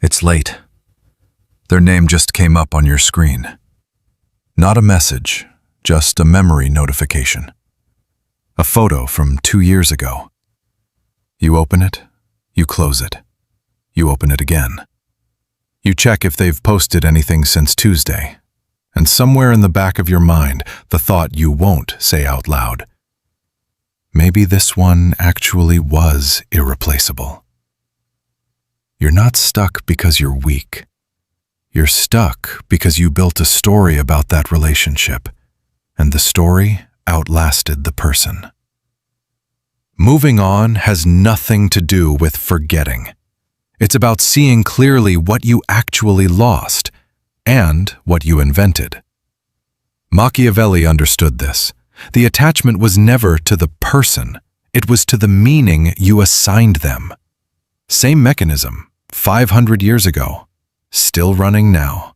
It's late. Their name just came up on your screen. Not a message, just a memory notification. A photo from 2 years ago. You open it, you close it. You open it again. You check if they've posted anything since Tuesday. And somewhere in the back of your mind, the thought you won't say out loud. Maybe this one actually was irreplaceable. You're not stuck because you're weak. You're stuck because you built a story about that relationship, and the story outlasted the person. Moving on has nothing to do with forgetting. It's about seeing clearly what you actually lost and what you invented. Machiavelli understood this. The attachment was never to the person, it was to the meaning you assigned them. Same mechanism, 500 years ago, still running now.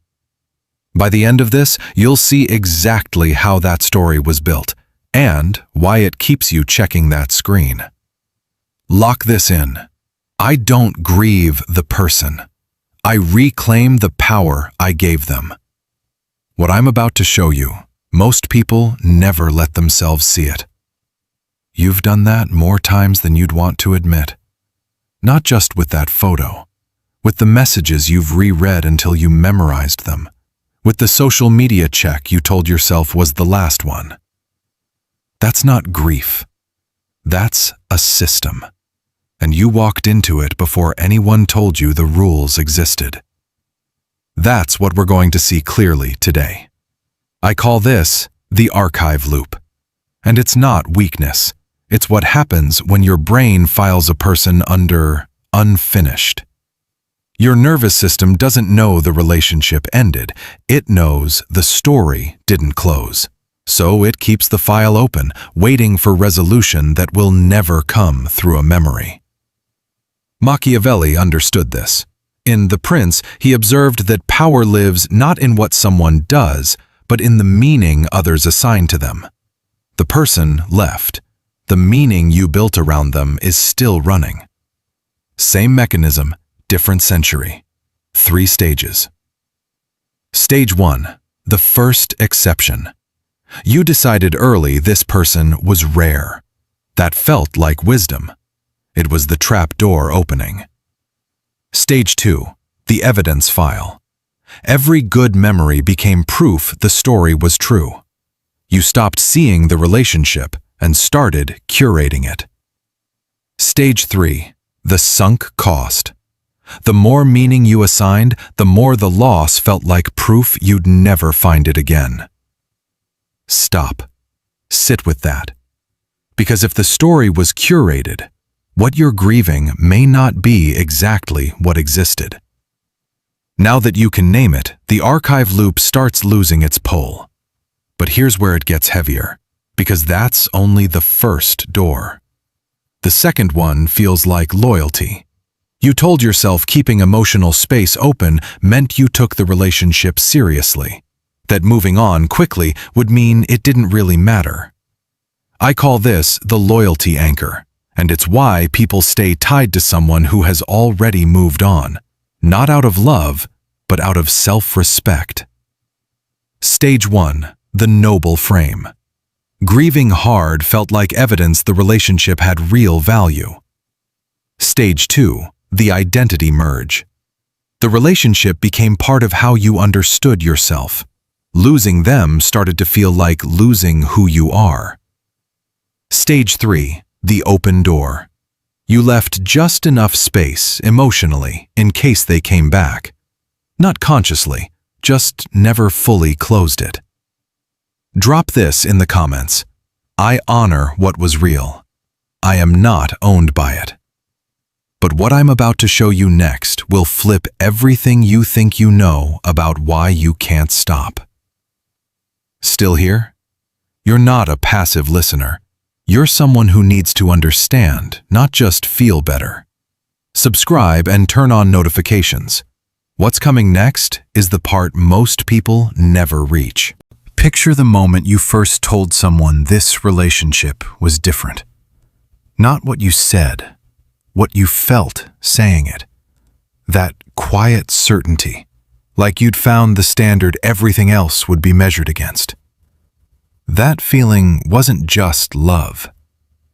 By the end of this, you'll see exactly how that story was built and why it keeps you checking that screen. Lock this in. I don't grieve the person. I reclaim the power I gave them. What I'm about to show you, most people never let themselves see it. You've done that more times than you'd want to admit. Not just with that photo, with the messages you've reread until you memorized them, with the social media check you told yourself was the last one. That's not grief. That's a system. And you walked into it before anyone told you the rules existed. That's what we're going to see clearly today. I call this the archive loop. And it's not weakness. It's what happens when your brain files a person under unfinished. Your nervous system doesn't know the relationship ended. It knows the story didn't close. So it keeps the file open, waiting for resolution that will never come through a memory. Machiavelli understood this. In The Prince, he observed that power lives not in what someone does, but in the meaning others assign to them. The person left. The meaning you built around them is still running. Same mechanism, different century. 3 stages. Stage 1, the first exception. You decided early this person was rare. That felt like wisdom. It was the trap door opening. Stage 2, the evidence file. Every good memory became proof the story was true. You stopped seeing the relationship and started curating it. Stage 3, the sunk cost. The more meaning you assigned, the more the loss felt like proof you'd never find it again. Stop. Sit with that. Because if the story was curated, what you're grieving may not be exactly what existed. Now that you can name it, the archive loop starts losing its pull. But here's where it gets heavier, because that's only the first door. The second one feels like loyalty. You told yourself keeping emotional space open meant you took the relationship seriously, that moving on quickly would mean it didn't really matter. I call this the loyalty anchor. And it's why people stay tied to someone who has already moved on, not out of love, but out of self-respect. Stage 1, the noble frame. Grieving hard felt like evidence the relationship had real value. Stage 2, the identity merge. The relationship became part of how you understood yourself. Losing them started to feel like losing who you are. Stage 3, the open door. You left just enough space emotionally in case they came back. Not consciously, just never fully closed it. Drop this in the comments. I honor what was real. I am not owned by it. But what I'm about to show you next will flip everything you think you know about why you can't stop. Still here? You're not a passive listener. You're someone who needs to understand, not just feel better. Subscribe and turn on notifications. What's coming next is the part most people never reach. Picture the moment you first told someone this relationship was different. Not what you said, what you felt saying it. That quiet certainty, like you'd found the standard everything else would be measured against. That feeling wasn't just love.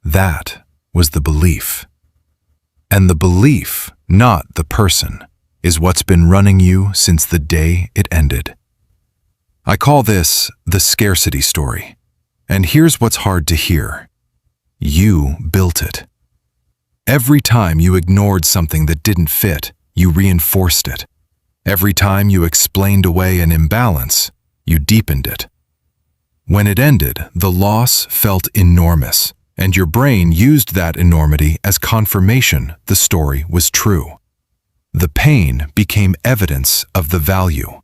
That was the belief. And the belief, not the person, is what's been running you since the day it ended. I call this the scarcity story. And here's what's hard to hear. You built it. Every time you ignored something that didn't fit, you reinforced it. Every time you explained away an imbalance, you deepened it. When it ended, the loss felt enormous, and your brain used that enormity as confirmation the story was true. The pain became evidence of the value.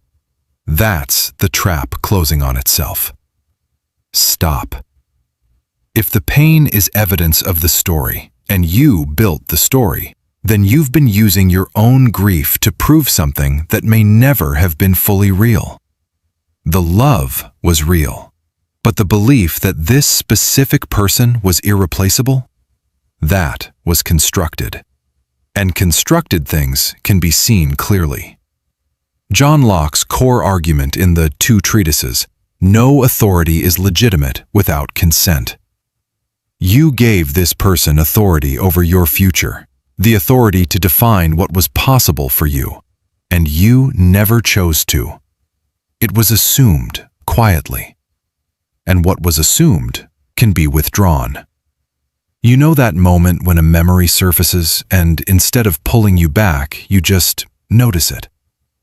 That's the trap closing on itself. Stop. If the pain is evidence of the story, and you built the story, then you've been using your own grief to prove something that may never have been fully real. The love was real, but the belief that this specific person was irreplaceable, that was constructed. And constructed things can be seen clearly. John Locke's core argument in the two treatises, no authority is legitimate without consent. You gave this person authority over your future, the authority to define what was possible for you, and you never chose to. It was assumed quietly. And what was assumed can be withdrawn. You know that moment when a memory surfaces and instead of pulling you back, you just notice it.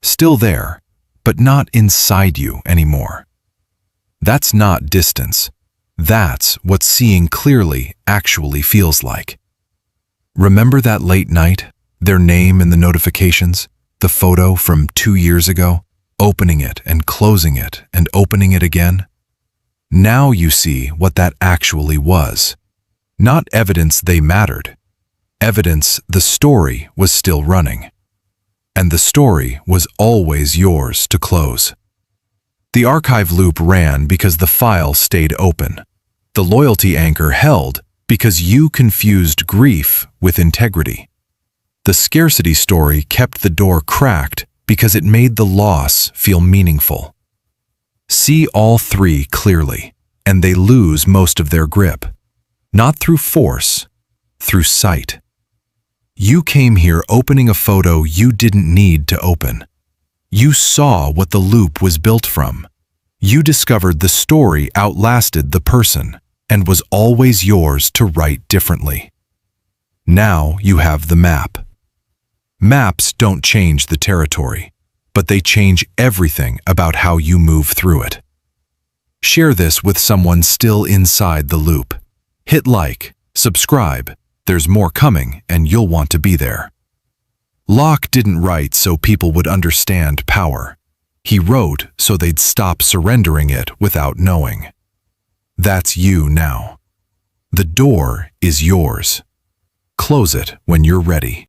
Still there, but not inside you anymore. That's not distance. That's what seeing clearly actually feels like. Remember that late night, their name in the notifications, the photo from 2 years ago, opening it and closing it and opening it again? Now you see what that actually was. Not evidence they mattered. Evidence the story was still running. And the story was always yours to close. The archive loop ran because the file stayed open. The loyalty anchor held because you confused grief with integrity. The scarcity story kept the door cracked because it made the loss feel meaningful. See all three clearly, and they lose most of their grip. Not through force, through sight. You came here opening a photo you didn't need to open. You saw what the loop was built from. You discovered the story outlasted the person and was always yours to write differently. Now you have the map. Maps don't change the territory, but they change everything about how you move through it. Share this with someone still inside the loop. Hit like, subscribe. There's more coming and you'll want to be there. Locke didn't write so people would understand power. He wrote so they'd stop surrendering it without knowing. That's you now. The door is yours. Close it when you're ready.